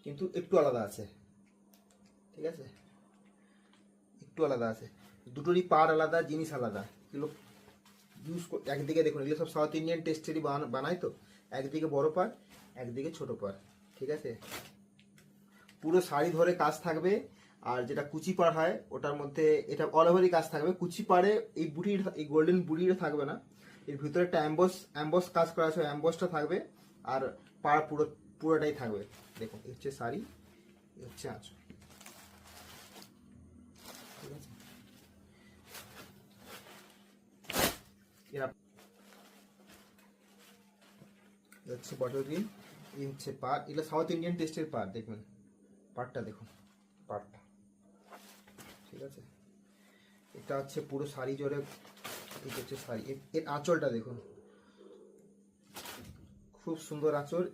কিন্তু একটু আলাদা আছে, ঠিক আছে, একটু আলাদা আছে। দুটোরই পার আলাদা, জিনিস আলাদা। এগুলো ইউজ একদিকে দেখুন, এগুলো সব সাউথ ইন্ডিয়ান টেস্টেরই বানায় তো, একদিকে বড় পার, একদিকে ছোট পার, ঠিক আছে। পুরো শাড়ি ধরে কাজ থাকবে। আর যেটা কুচি পাড় হয় ওটার মধ্যে এটা অল ওভারই কাজ থাকবে। কুচি পাড়ে এই বুটির, এই গোল্ডেন বুটিটা থাকবে না, এর ভিতরে একটা অ্যাম্বস কাজ করা আছে, অ্যাম্বসটা থাকবে। আর পাড় পুরোটাই থাকবে। দেখুন এই হচ্ছে শাড়ি, এই হচ্ছে আঁচল, ঠিক আছে। এরা এই হচ্ছে বটল গ্রিন, এই হচ্ছে পাড়। এগুলো সাউথ ইন্ডিয়ান টেস্টের পাড়, দেখবেন পাড়টা দেখুন, পাড়টা, ঠিক আছে। এটা হচ্ছে পুরো শাড়ি জোরে, এটা হচ্ছে শাড়ি। এর আঁচলটা দেখুন, খুব সুন্দর আঁচল।